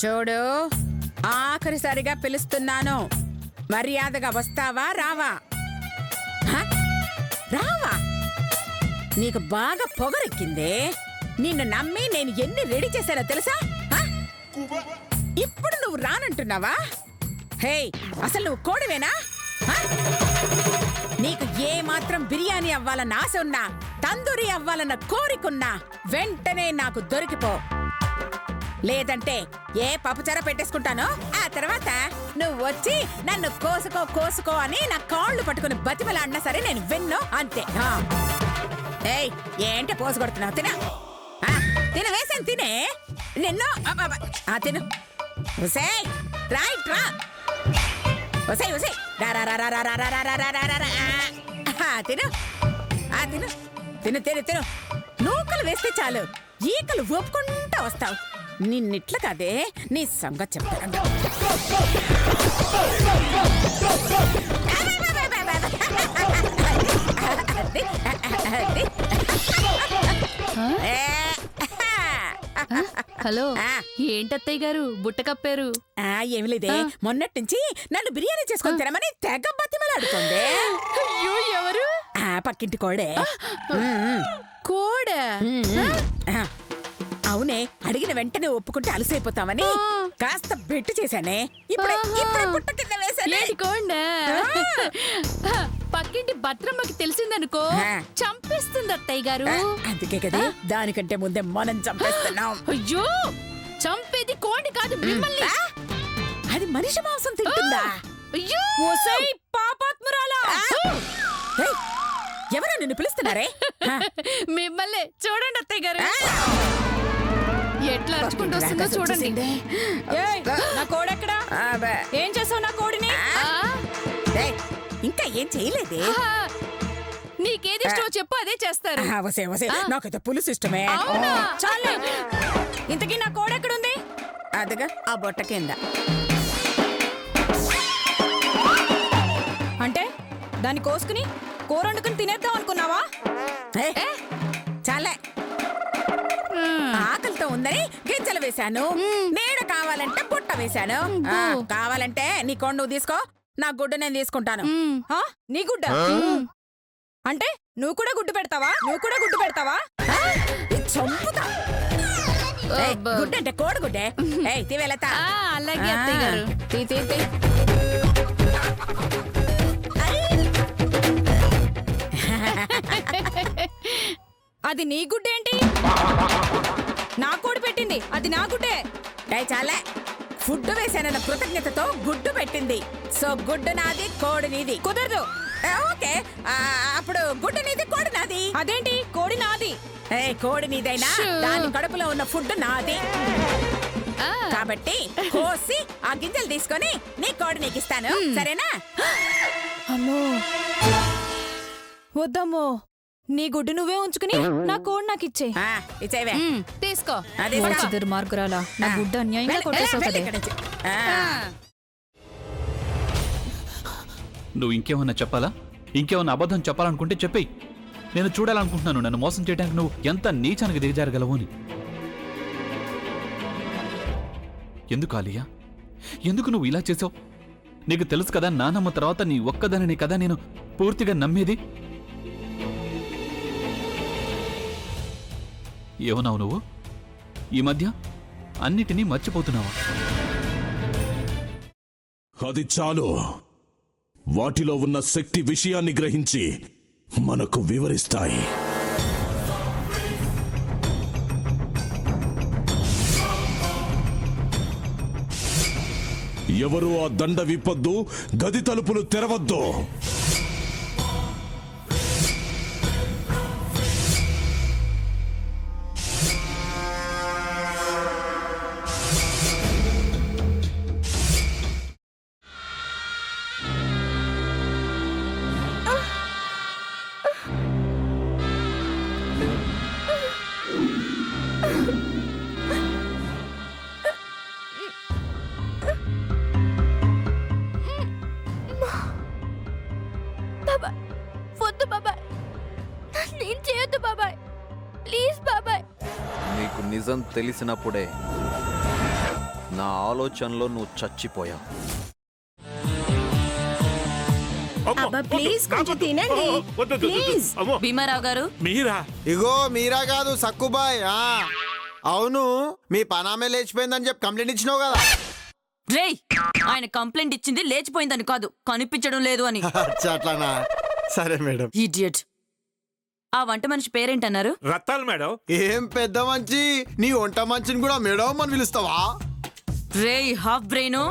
చూడు, ఆఖరిసారిగా పిలుస్తున్నాను. మర్యాదగా వస్తావా రావా? రావా? నీకు బాగా పొగరెక్కిందే. నిన్ను నమ్మి నేను ఎన్ని రెడీ చేశానో తెలుసా? ఇప్పుడు నువ్వు రానంటున్నావా? హే, అసలు నువ్వు కోడివేనా? నీకు ఏ మాత్రం బిర్యానీ అవ్వాలన్న ఆశ ఉన్నా, తందూరి అవ్వాలన్న కోరికున్నా వెంటనే నాకు దొరికిపో. లేదంటే ఏ పప్పుచార పెట్టేసుకుంటానో ఆ తర్వాత నువ్వు వచ్చి నన్ను కోసుకో కోసుకో అని నా కాళ్ళు పట్టుకుని బతిమలాడినా సరే నేను విన్ను, అంతే. ఏయ్, ఏంటి పోసు కొడుతున్నావు? తిన వేసాను, తినే నిన్ను. తిను. ఉసేయ్, రైట్ రా. ఉసేయ్ ఉసేయ్, తిను. తిను తిను తిను తిను. నూకలు వేస్తే చాలు, ఈకలు ఒప్పుకుంటా వస్తావు. నిన్నిట్ల కాదే, నీ సంగతి చెప్తాను. హలో, ఏంటత్తయ్య గారు బుట్ట కప్పారు? ఏమి లేదే, మొన్నటి నుంచి నన్ను బిర్యానీ చేసుకొని తినమని తెగ బతిమలాడుతుంది. అయ్యో, ఎవరు? పక్కింటి కోడే. కోడా? అవునే, అడిగిన వెంటనే ఒప్పుకుంటే అలసైపోతామని కాస్త బెట్టు చేశానే. ఇప్పుడు పుట్ట కింద వేసానే. కోండా? పక్కింటి భద్రమ్మకి తెలిసిందనుకో, చంపేస్తుంది అత్తయ్య గారు. అందుకే కదా దానికంటే ముందే మనం చంపేస్తున్నాం. అయ్యో, చంపేది కోడి కాదు మిమ్మల్ని. అది మనిషి మాంసం తింటుందా? అయ్యో, పాపాత్మురాలా! ఎవరో నిన్ను పిలుస్తున్నారే? మిమ్మల్ని. చూడండి అత్తయ్య గారు ఎట్లా అరుచుకుంటూ వస్తుందో చూడండి. నా కోడెక్కడా? ఏం చేసావు నా కోడిని? ఇంకా ఏం చేయలేదే. నీకేది ఇష్టమో చెప్పు, అదే చేస్తారు. నాకైతే పులుసు ఇష్టమే. చాలే, ఇంతకీ నా కోడెక్కడుంది? అదిగా ఆ బొట్ట కింద. అంటే దాన్ని కోసుకుని కూర వండుకుని తినేద్దాం అనుకున్నావా? చాలే, ఆకలితో ఉందని గింజలు వేశాను. నీడ కావాలంటే బుట్ట వేశాను. కావాలంటే నీ కొండ నువ్వు తీసుకో, నా గుడ్డు నేను తీసుకుంటాను. నీ గుడ్డ అంటే నువ్వు కూడా గుడ్డు పెడతావా? చంపుతా. గుడ్డంటే కోడిగుడ్డే. తీవెళతా. అలాగే అత్తయ్య గారు. అది నీ గుడ్డేంటి? నా కోడి పెట్టింది, అది నా గుడ్డే. చాలే, ఫుడ్ వేసానన్న కృతజ్ఞతతో గుడ్డు పెట్టింది. సో గుడ్డు నాది, కోడి నీది. కుదరదు. ఓకే, అప్పుడు గుడ్డు నీది, కోడి నాది. అదేంటి? కోడి నాది. కోడి నీదైనా దాని కడుపులో ఉన్న ఫుడ్ నాది. కాబట్టి కోసి ఆ గింజలు తీసుకొని నీ కోడి నీకు ఇస్తాను, సరేనా? అమ్మో, వద్దమ్మో. నీ గుడ్డు నువ్వే ఉంచుకుని నా కోడి నాకు ఇచ్చే. ఇచ్చేవే, తీసుకో. దుర్మార్గురాలా, నా గుడ్డు అన్యాయంగా కొట్టేసావు కదా. నువ్వు ఇంకేమన్నా చెప్పాలా? ఇంకేమన్నా అబద్ధం చెప్పాలనుకుంటే చెప్పేయి. నేను చూడాలనుకుంటున్నాను నన్ను మోసం చేయడానికి నువ్వు ఎంత నీచానికి దిగజారగలవు అని. ఎందుకు ఆలియా, ఎందుకు నువ్వు ఇలా చేసావు? నీకు తెలుసు కదా, నానమ్మ తర్వాత నీ ఒక్కదానిని కదా నేను పూర్తిగా నమ్మేది. ఏమన్నావు నువ్వు? ఈ మధ్య అన్నిటినీ మర్చిపోతున్నావా? అది చాలు. వాటిలో ఉన్న శక్తి విషయాన్ని గ్రహించి మనకు వివరిస్తాయి. ఎవరు ఆ దండ విప్పొద్దు, గది తలుపులు తెరవద్దు. నీకు నిజం తెలిసినప్పుడే నా ఆలోచనలో నువ్వు చచ్చిపోయావు. అబ్బా ప్లీజ్ కొంచెం తినండి ప్లీజ్. భీమారావు గారు మీరా? ఇగో మీరా కాదు సక్కుబాయ్. అవును, మీ పనామే లేచిపోయిందని చెప్పి కంప్లైంట్ ఇచ్చినావు కదా. రేయ్, ఆయన కంప్లైంట్ ఇచ్చింది లేచిపోయిందని కాదు, కనిపించడం లేదు అని. అట్లానా? సరే మేడం. ఇడియట్. ఆ వంట మనిషి పేరేంటన్నారు? రత్తాలు మేడం. ఏం పెద్ద మంచి, నీ వంట మంచిని కూడా మేడం అని పిలుస్తావా? రేయ్ హాఫ్ బ్రెయిన్,